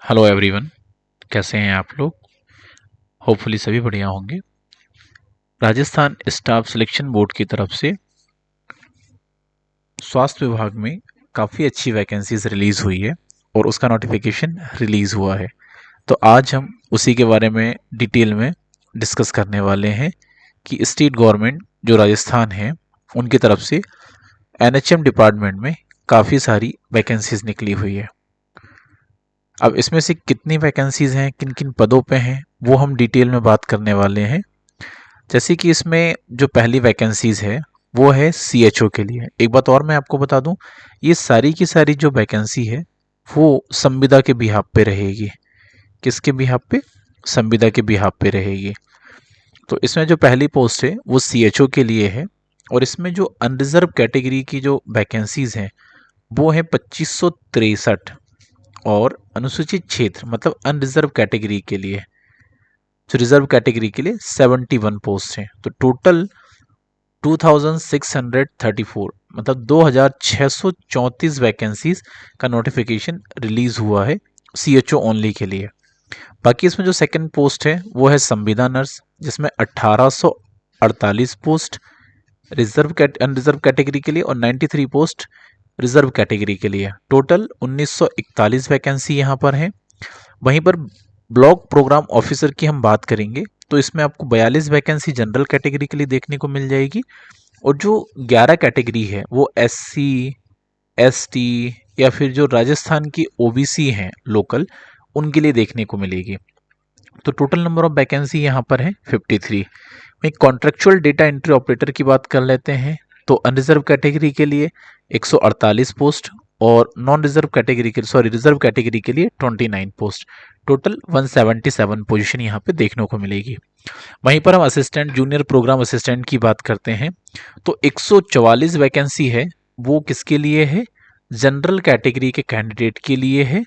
Hello everyone. कैसे हैं आप लोग? होपफुली सभी बढ़िया होंगे। राजस्थान स्टाफ सिलेक्शन बोर्ड की तरफ से स्वास्थ्य विभाग में काफ़ी अच्छी वैकेंसीज रिलीज हुई है और उसका नोटिफिकेशन रिलीज हुआ है। तो आज हम उसी के बारे में डिटेल में डिस्कस करने वाले हैं कि स्टेट गवर्नमेंट जो राजस्थान है उनकी तरफ से एनएचएम डिपार्टमेंट में काफ़ी सारी वैकेंसीज निकली हुई है। अब इसमें से कितनी वैकेंसीज हैं, किन किन पदों पे हैं, वो हम डिटेल में बात करने वाले हैं। जैसे कि इसमें जो पहली वैकेंसीज है वो है सीएचओ के लिए। एक बात और मैं आपको बता दूं, ये सारी की सारी जो वैकेंसी है वो संविदा के बिहाफ पे रहेगी। किसके बिहाफ पे? संविदा के बिहाफ पे रहेगी। तो इसमें जो पहली पोस्ट है वो सीएचओ के लिए है और इसमें जो अनरिजर्व कैटेगरी की जो वैकेंसीज हैं वो है 2563 और अनुसूचित क्षेत्र मतलब अनरिजर्व कैटेगरी के लिए, जो रिजर्व कैटेगरी के लिए 71 पोस्ट हैं। तो टोटल 2634 मतलब 2634 वैकेंसीज का नोटिफिकेशन रिलीज हुआ है सीएचओ ओनली के लिए। बाकी इसमें जो सेकंड पोस्ट है वो है संविदा नर्स, जिसमें 1848 पोस्ट अनरिजर्व कैटेगरी के लिए और 93 पोस्ट रिजर्व कैटेगरी के लिए। टोटल 1941 वैकेंसी यहाँ पर है। वहीं पर ब्लॉक प्रोग्राम ऑफिसर की हम बात करेंगे तो इसमें आपको 42 वैकेंसी जनरल कैटेगरी के लिए देखने को मिल जाएगी और जो 11 कैटेगरी है वो एससी, एसटी या फिर जो राजस्थान की ओबीसी हैं लोकल, उनके लिए देखने को मिलेगी। तो टोटल नंबर ऑफ वैकेंसी यहाँ पर है 53। वहीं कॉन्ट्रेक्चुअल डेटा एंट्री ऑपरेटर की बात कर लेते हैं तो अनरिजर्व कैटेगरी के लिए 148 पोस्ट और नॉन रिजर्व कैटेगरी के रिजर्व कैटेगरी के लिए 29 पोस्ट। टोटल 177 पोजीशन यहाँ पे देखने को मिलेगी। वहीं पर हम असिस्टेंट जूनियर प्रोग्राम असिस्टेंट की बात करते हैं तो 144 वैकेंसी है। वो किसके लिए है? जनरल कैटेगरी के कैंडिडेट के लिए है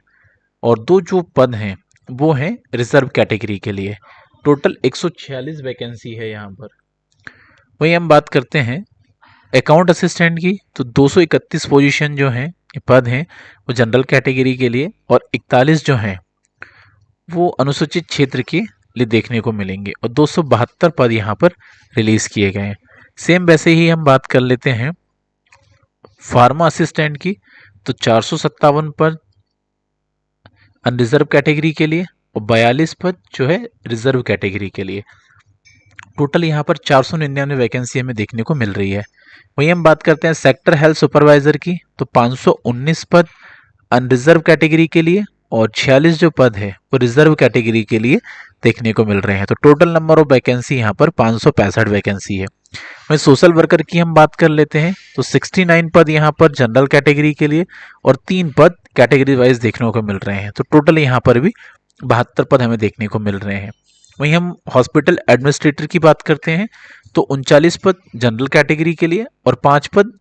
और दो जो पद हैं वो हैं रिजर्व कैटेगरी के लिए। टोटल 146 वैकेंसी है यहाँ पर। वहीं हम बात करते हैं अकाउंट असिस्टेंट की तो 231 पोजीशन जो हैं पद हैं वो जनरल कैटेगरी के लिए और 41 जो हैं वो अनुसूचित क्षेत्र के लिए देखने को मिलेंगे और 272 पद यहाँ पर रिलीज किए गए हैं। सेम वैसे ही हम बात कर लेते हैं फार्मा असिस्टेंट की तो 457 पद अनरिजर्व कैटेगरी के लिए और 42 पद जो है रिजर्व कैटेगरी के लिए। टोटल यहाँ पर 499 वैकेंसी हमें देखने को मिल रही है। वहीं हम बात करते हैं सेक्टर हेल्थ सुपरवाइजर की तो 519 पद अनरिजर्व कैटेगरी के लिए और 46 जो पद है वो रिजर्व कैटेगरी के लिए देखने को मिल रहे हैं। तो टोटल नंबर ऑफ वैकेंसी यहाँ पर 565 वैकेंसी है। वहीं सोशल वर्कर की हम बात कर लेते हैं तो 69 पद यहाँ पर जनरल कैटेगरी के लिए और 3 पद कैटेगरी वाइज देखने को मिल रहे हैं। तो टोटल यहाँ पर भी 72 पद हमें देखने को मिल रहे हैं। वहीं हम हॉस्पिटल एडमिनिस्ट्रेटर की बात करते हैं तो 39 पद जनरल कैटेगरी के लिए और 5 पद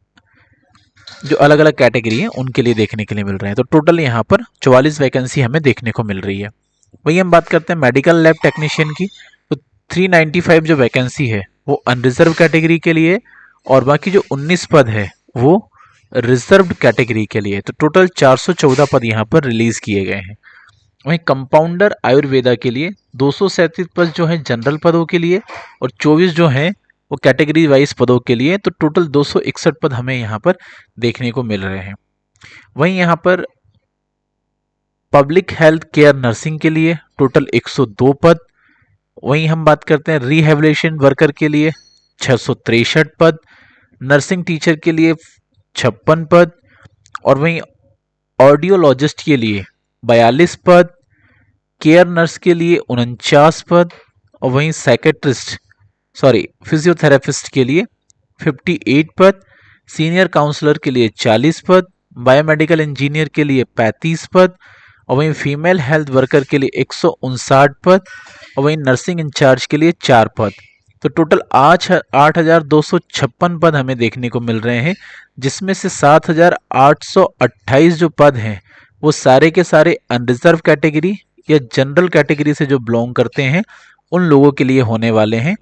जो अलग अलग कैटेगरी है उनके लिए देखने के लिए मिल रहे हैं। तो टोटल यहाँ पर 44 वैकेंसी हमें देखने को मिल रही है। वहीं हम बात करते हैं मेडिकल लैब टेक्नीशियन की तो 395 जो वैकेंसी है वो अनरिजर्व कैटेगरी के लिए और बाकी जो 19 पद है वो रिजर्व्ड कैटेगरी के लिए। तो टोटल 414 पद यहाँ पर रिलीज किए गए हैं। वहीं कंपाउंडर आयुर्वेदा के लिए 237 पद जो है जनरल पदों के लिए और 24 जो हैं वो कैटेगरी वाइज पदों के लिए। तो टोटल 261 पद हमें यहाँ पर देखने को मिल रहे हैं। वहीं यहाँ पर पब्लिक हेल्थ केयर नर्सिंग के लिए टोटल 102 पद। वहीं हम बात करते हैं रिहेबिलिटेशन वर्कर के लिए 663 पद, नर्सिंग टीचर के लिए 56 पद और वहीं ऑडियोलॉजिस्ट के लिए 42 पद, केयर नर्स के लिए 49 पद और वहीं फिजियोथेरेपिस्ट के लिए 58 पद, सीनियर काउंसलर के लिए 40 पद, बायोमेडिकल इंजीनियर के लिए 35 पद और वहीं फीमेल हेल्थ वर्कर के लिए 159 पद और वहीं नर्सिंग इंचार्ज के लिए 4 पद। तो टोटल 8,256 पद हमें देखने को मिल रहे हैं, जिसमें से 7,828 जो पद हैं वो सारे के सारे अनरिजर्व कैटेगरी या जनरल कैटेगरी से जो बिलोंग करते हैं उन लोगों के लिए होने वाले हैं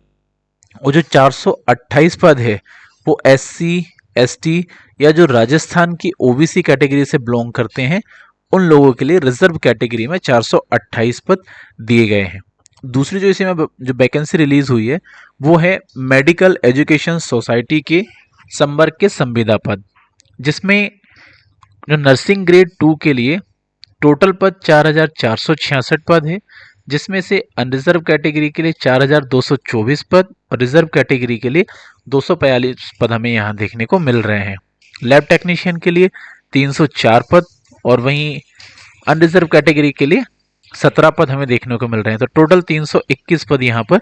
और जो 428 पद है वो एससी, एसटी या जो राजस्थान की ओबीसी कैटेगरी से बिलोंग करते हैं उन लोगों के लिए रिजर्व कैटेगरी में 428 पद दिए गए हैं। दूसरी जो इसी में जो वैकेंसी रिलीज हुई है वो है मेडिकल एजुकेशन सोसाइटी के संवर्ग के संविदा पद, जिसमें जो नर्सिंग ग्रेड 2 के लिए टोटल पद 4,466 पद है, जिसमें से अनरिजर्व कैटेगरी के लिए 4,224 पद और रिजर्व कैटेगरी के लिए 245 पद हमें यहाँ देखने को मिल रहे हैं। लैब टेक्नीशियन के लिए 304 पद और वहीं अनरिजर्व कैटेगरी के लिए 17 पद हमें देखने को मिल रहे हैं। तो टोटल 321 पद यहाँ पर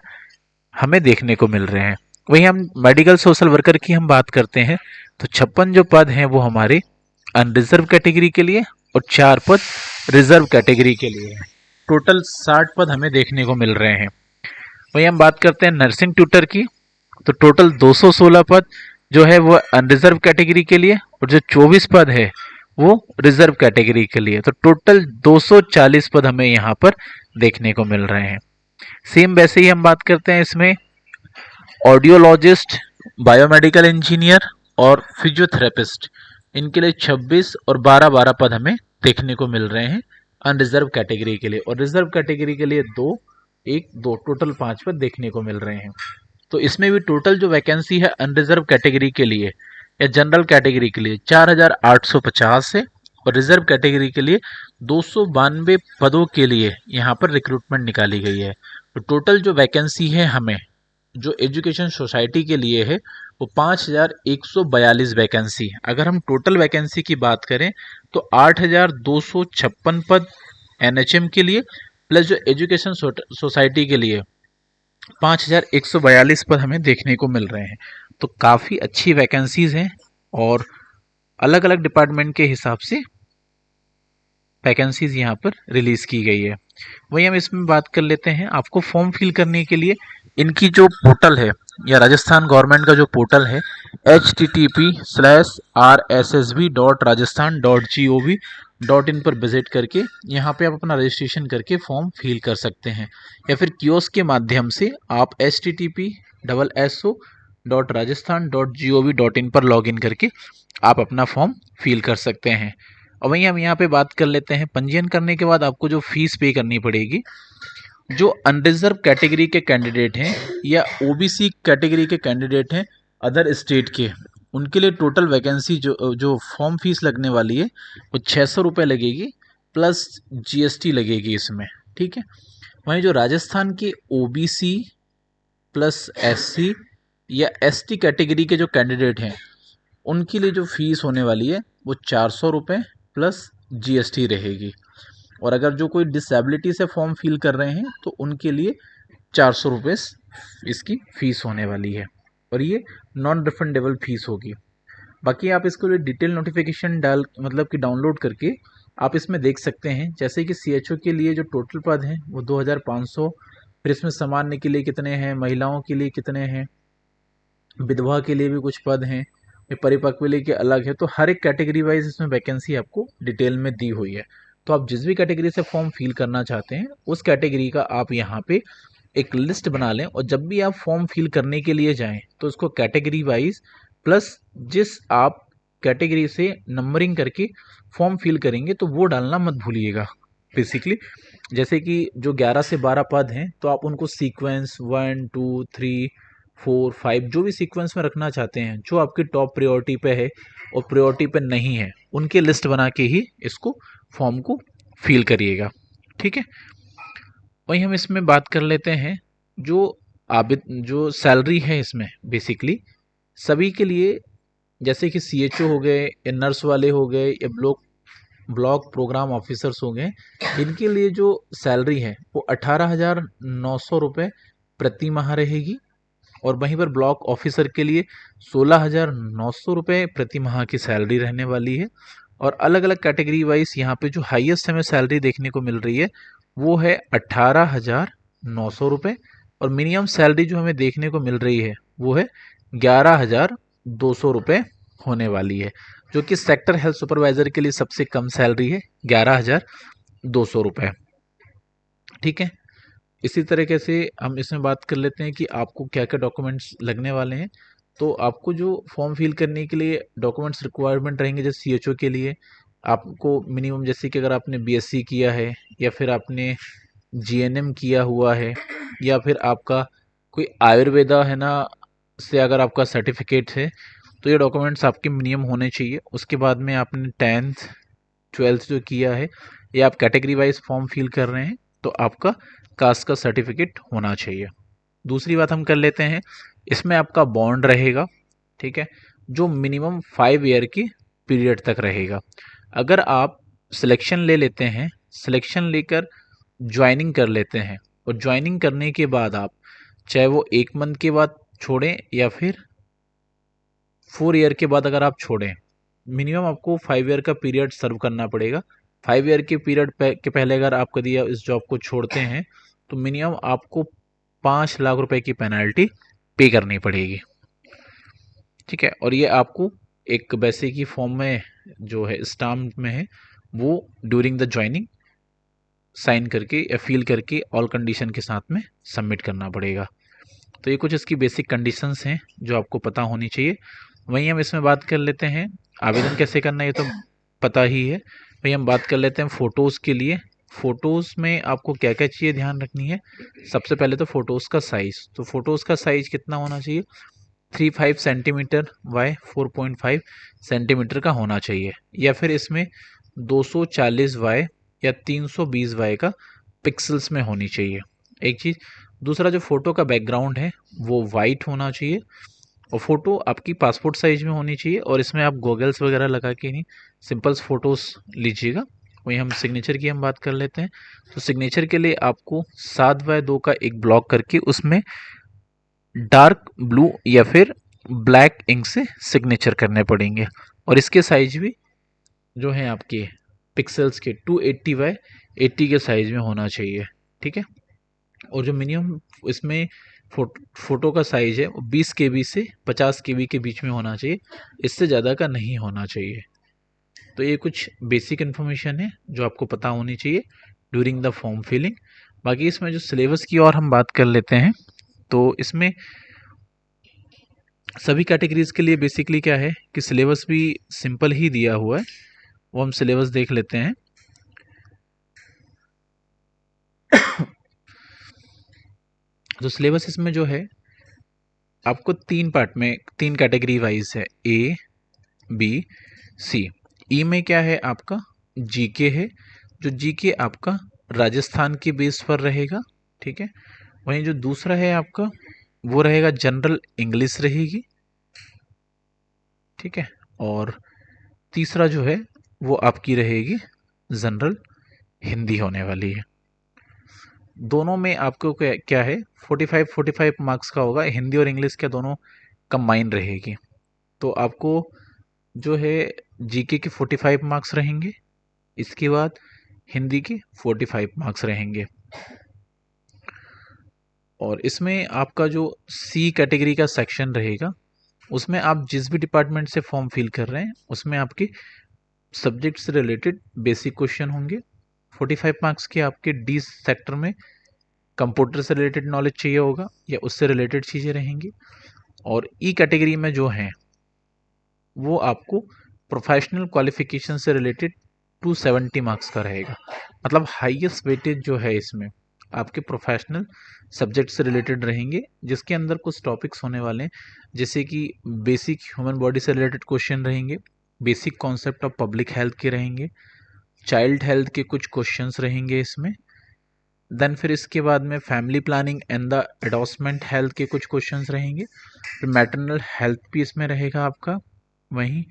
हमें देखने को मिल रहे हैं। वहीं हम मेडिकल सोशल वर्कर की हम बात करते हैं तो 56 जो पद हैं वो हमारे अनरिजर्व कैटेगरी के लिए और 4 पद रिजर्व कैटेगरी के लिए हैं। टोटल 60 पद हमें देखने को मिल रहे हैं। वहीं हम बात करते हैं नर्सिंग ट्यूटर की तो टोटल 216 पद जो है वो अनरिजर्व कैटेगरी के लिए और जो 24 पद है वो रिजर्व कैटेगरी के लिए। तो टोटल 240 पद हमें यहाँ पर देखने को मिल रहे हैं। सेम वैसे ही हम बात करते हैं इसमें ऑडियोलॉजिस्ट, बायोमेडिकल इंजीनियर और फिजियोथेरेपिस्ट, इनके लिए 26 और 12-12 पद हमें देखने को मिल रहे हैं अनरिजर्व कैटेगरी के लिए, और रिजर्व कैटेगरी के लिए 2 टोटल 5 पद देखने को मिल रहे हैं। तो इसमें भी टोटल जो वैकेंसी है अनरिजर्व कैटेगरी के लिए या जनरल कैटेगरी के लिए 4,850 है और रिजर्व कैटेगरी के लिए 292 पदों के लिए यहाँ पर रिक्रूटमेंट निकाली गई है। तो टोटल जो वैकेंसी है हमें जो एजुकेशन सोसाइटी के लिए है वो 5,142 वैकेंसी है। अगर हम टोटल वैकेंसी की बात करें तो 8,256 पद एनएचएम के लिए प्लस जो एजुकेशन सोसाइटी के लिए 5,142 पद हमें देखने को मिल रहे हैं। तो काफ़ी अच्छी वैकेंसीज हैं और अलग अलग डिपार्टमेंट के हिसाब से वैकेंसीज यहाँ पर रिलीज़ की गई है। वहीं हम इसमें बात कर लेते हैं आपको फॉर्म फिल करने के लिए इनकी जो पोर्टल है या राजस्थान गवर्नमेंट का जो पोर्टल है http://rssv.rajasthan.gov.in पर विजिट करके यहाँ पे आप अपना रजिस्ट्रेशन करके फॉर्म फिल कर सकते हैं, या फिर कियोस्क के माध्यम से आप http://so.rajasthan.gov.in पर लॉगिन करके आप अपना फॉर्म फिल कर सकते हैं। और वहीं हम यहाँ पे बात कर लेते हैं पंजीयन करने के बाद आपको जो फीस पे करनी पड़ेगी, जो अनरिजर्व कैटेगरी के कैंडिडेट हैं या ओबीसी कैटेगरी के कैंडिडेट हैं अदर स्टेट के, उनके लिए टोटल वैकेंसी जो फॉर्म फीस लगने वाली है वो 600 रुपये लगेगी प्लस जीएसटी लगेगी इसमें, ठीक है। वहीं जो राजस्थान के ओबीसी प्लस एससी या एसटी कैटेगरी के जो कैंडिडेट हैं उनके लिए जो फीस होने वाली है वो 400 रुपये प्लस जीएसटी रहेगी। और अगर जो कोई डिसेबिलिटी से फॉर्म फिल कर रहे हैं तो उनके लिए 400 रुपये इसकी फ़ीस होने वाली है और ये नॉन रिफंडेबल फीस होगी। बाकी आप इसको डिटेल नोटिफिकेशन मतलब कि डाउनलोड करके आप इसमें देख सकते हैं, जैसे कि सीएचओ के लिए जो टोटल पद हैं वो 2,500, फिर इसमें सामान्य के लिए कितने हैं, महिलाओं के लिए कितने हैं, विधवा के लिए भी कुछ पद हैं, परिपक्व के अलग है। तो हर एक कैटेगरी वाइज इसमें वैकेंसी आपको डिटेल में दी हुई है। तो आप जिस भी कैटेगरी से फॉर्म फिल करना चाहते हैं उस कैटेगरी का आप यहाँ पे एक लिस्ट बना लें, और जब भी आप फॉर्म फिल करने के लिए जाएं तो उसको कैटेगरी वाइज प्लस जिस आप कैटेगरी से नंबरिंग करके फॉर्म फिल करेंगे तो वो डालना मत भूलिएगा। बेसिकली जैसे कि जो 11 से 12 पद हैं तो आप उनको सीक्वेंस 1 2 3 4 5 जो भी सीक्वेंस में रखना चाहते हैं, जो आपकी टॉप प्रायोरिटी पे है और प्रायोरिटी पे नहीं है, उनकी लिस्ट बना के ही इसको फॉर्म को फिल करिएगा, ठीक है। वहीं हम इसमें बात कर लेते हैं जो सैलरी है इसमें बेसिकली सभी के लिए, जैसे कि सीएचओ हो गए या नर्स वाले हो गए या ब्लॉक प्रोग्राम ऑफिसर्स हो गए, इनके लिए जो सैलरी है वो 18,900 रुपये प्रति माह रहेगी। और वहीं पर ब्लॉक ऑफिसर के लिए 16,900 रुपये प्रति माह की सैलरी रहने वाली है। और अलग अलग कैटेगरी वाइज यहाँ पे जो हाईएस्ट हमें सैलरी देखने को मिल रही है वो है 18,900 रुपये, और मिनिमम सैलरी जो हमें देखने को मिल रही है वो है 11,200 रुपये होने वाली है, जो कि सेक्टर हेल्थ सुपरवाइजर के लिए सबसे कम सैलरी है 11,200 रुपये, ठीक है। इसी तरीके से हम इसमें बात कर लेते हैं कि आपको क्या क्या डॉक्यूमेंट्स लगने वाले हैं। तो आपको जो फॉर्म फिल करने के लिए डॉक्यूमेंट्स रिक्वायरमेंट रहेंगे जैसे सीएचओ के लिए आपको मिनिमम, जैसे कि अगर आपने बीएससी किया है या फिर आपने जीएनएम किया हुआ है या फिर आपका कोई आयुर्वेदा है ना से अगर आपका सर्टिफिकेट है, तो ये डॉक्यूमेंट्स आपके मिनिमम होने चाहिए। उसके बाद में आपने 10th 12th जो किया है या आप कैटेगरी वाइज फॉर्म फिल कर रहे हैं, तो आपका कास्ट का सर्टिफिकेट होना चाहिए। दूसरी बात हम कर लेते हैं, इसमें आपका बॉन्ड रहेगा, ठीक है, जो मिनिमम 5 ईयर की पीरियड तक रहेगा। अगर आप सिलेक्शन ले लेते हैं, सिलेक्शन लेकर ज्वाइनिंग कर लेते हैं और ज्वाइनिंग करने के बाद आप चाहे वो 1 मंथ के बाद छोड़ें या फिर 4 ईयर के बाद अगर आप छोड़ें, मिनिमम आपको 5 ईयर का पीरियड सर्व करना पड़ेगा। 5 ईयर के पीरियड के पहले अगर आप कभी इस जॉब को छोड़ते हैं तो मिनिमम आपको 5 लाख रुपए की पेनल्टी पे करनी पड़ेगी, ठीक है। और ये आपको एक वैसे की फॉर्म में जो है स्टाम्प में है, वो ड्यूरिंग द ज्वाइनिंग साइन करके या फील करके ऑल कंडीशन के साथ में सबमिट करना पड़ेगा। तो ये कुछ इसकी बेसिक कंडीशंस हैं जो आपको पता होनी चाहिए। वहीं हम इसमें बात कर लेते हैं आवेदन कैसे करना है, ये तो पता ही है। वहीं हम बात कर लेते हैं फ़ोटोज़ के लिए। फ़ोटोज़ में आपको क्या क्या चीज़ें ध्यान रखनी है। सबसे पहले तो फ़ोटोज़ का साइज़, तो फ़ोटोज़ का साइज़ कितना होना चाहिए, 35 सेंटीमीटर बाय 4.5 सेंटीमीटर का होना चाहिए, या फिर इसमें 240 वाई या 320 वाई का पिक्सल्स में होनी चाहिए, एक चीज़। दूसरा, जो फ़ोटो का बैकग्राउंड है वो वाइट होना चाहिए और फ़ोटो आपकी पासपोर्ट साइज में होनी चाहिए, और इसमें आप गॉगल्स वगैरह लगा के नहीं, सिंपल फ़ोटोज़ लीजिएगा। वहीं हम सिग्नेचर की हम बात कर लेते हैं। तो सिग्नेचर के लिए आपको 7x2 का एक ब्लॉक करके उसमें डार्क ब्लू या फिर ब्लैक इंक से सिग्नेचर करने पड़ेंगे, और इसके साइज भी जो है आपके पिक्सल्स के 280x80 के साइज में होना चाहिए, ठीक है। और जो मिनिमम इसमें फोटो का साइज है वो 20 KB से 50 KB के बीच में होना चाहिए, इससे ज़्यादा का नहीं होना चाहिए। तो ये कुछ बेसिक इन्फॉर्मेशन है जो आपको पता होनी चाहिए ड्यूरिंग द फॉर्म फिलिंग। बाकी इसमें जो सिलेबस की और हम बात कर लेते हैं, तो इसमें सभी कैटेगरीज के लिए बेसिकली क्या है कि सिलेबस भी सिंपल ही दिया हुआ है, वो हम सिलेबस देख लेते हैं। तो सिलेबस इसमें जो है आपको 3 पार्ट में, 3 कैटेगरी वाइज है, ए बी सी। ई में क्या है आपका जीके है, जो जीके आपका राजस्थान के बेस पर रहेगा, ठीक है। वहीं जो दूसरा है आपका वो रहेगा जनरल इंग्लिश रहेगी, ठीक है। और तीसरा जो है वो आपकी रहेगी जनरल हिंदी होने वाली है। दोनों में आपको क्या है 45 मार्क्स का होगा, हिंदी और इंग्लिश के दोनों कंबाइन रहेगी। तो आपको जो है जीके के 45 मार्क्स रहेंगे, इसके बाद हिंदी के 45 मार्क्स रहेंगे। और इसमें आपका जो सी कैटेगरी का सेक्शन रहेगा, उसमें आप जिस भी डिपार्टमेंट से फॉर्म फिल कर रहे हैं उसमें आपके सब्जेक्ट से रिलेटेड बेसिक क्वेश्चन होंगे। 45 मार्क्स के आपके डी सेक्टर में कंप्यूटर से रिलेटेड नॉलेज चाहिए होगा या उससे रिलेटेड चीज़ें रहेंगी। और ई कैटेगरी में जो है वो आपको प्रोफेशनल क्वालिफिकेशन से रिलेटेड 270 मार्क्स का रहेगा। मतलब हाईएस्ट वेटेज जो है इसमें आपके प्रोफेशनल सब्जेक्ट से रिलेटेड रहेंगे, जिसके अंदर कुछ टॉपिक्स होने वाले हैं, जैसे कि बेसिक ह्यूमन बॉडी से रिलेटेड क्वेश्चन रहेंगे, basic concept of public health के रहेंगे, चाइल्ड हेल्थ के कुछ क्वेश्चंस रहेंगे इसमें। देन फिर इसके बाद में family planning and the adolescent health के कुछ क्वेश्चंस रहेंगे, फिर मैटरनल हेल्थ भी इसमें रहेगा आपका। वहीं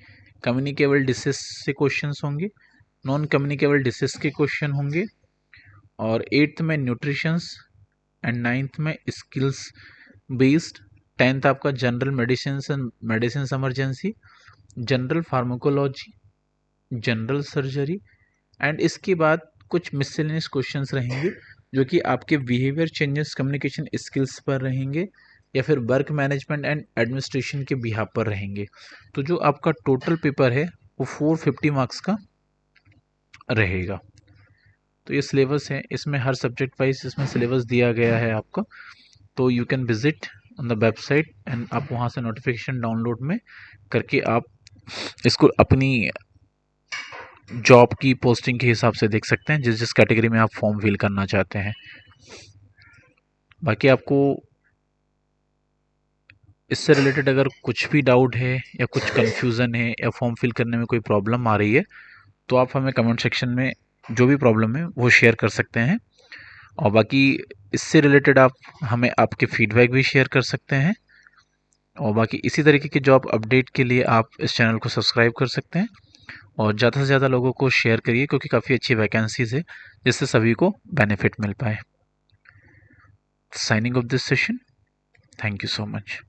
कम्युनिकेबल डिसीज से क्वेश्चंस होंगे, नॉन कम्युनिकेबल डिसीज के क्वेश्चन होंगे, और 8th में न्यूट्रिशंस एंड 9th में स्किल्स बेस्ड, 10th आपका general medicine emergency, general pharmacology, general surgery, and इसके बाद कुछ मिसलेनियस क्वेश्चंस रहेंगे जो कि आपके बिहेवियर चेंजेस कम्युनिकेशन स्किल्स पर रहेंगे या फिर वर्क मैनेजमेंट एंड एडमिनिस्ट्रेशन के बिहाफ पर रहेंगे। तो जो आपका टोटल पेपर है वो 450 मार्क्स का रहेगा। तो ये सिलेबस है, इसमें हर सब्जेक्ट वाइज इसमें सिलेबस दिया गया है आपको। तो you can visit on the website and आप वहाँ से नोटिफिकेशन डाउनलोड में करके आप इसको अपनी जॉब की पोस्टिंग के हिसाब से देख सकते हैं, जिस जिस कैटेगरी में आप फॉर्म फिल करना चाहते हैं। बाकी आपको इससे रिलेटेड अगर कुछ भी डाउट है या कुछ कन्फ्यूज़न है या फॉर्म फिल करने में कोई प्रॉब्लम आ रही है, तो आप हमें कमेंट सेक्शन में जो भी प्रॉब्लम है वो शेयर कर सकते हैं। और बाकी इससे रिलेटेड आप हमें आपके फीडबैक भी शेयर कर सकते हैं। और बाकी इसी तरीके की जॉब अपडेट के लिए आप इस चैनल को सब्सक्राइब कर सकते हैं और ज़्यादा से ज़्यादा लोगों को शेयर करिए, क्योंकि काफ़ी अच्छी वैकेंसीज है जिससे सभी को बेनिफिट मिल पाए। Signing off this session, thank you so much.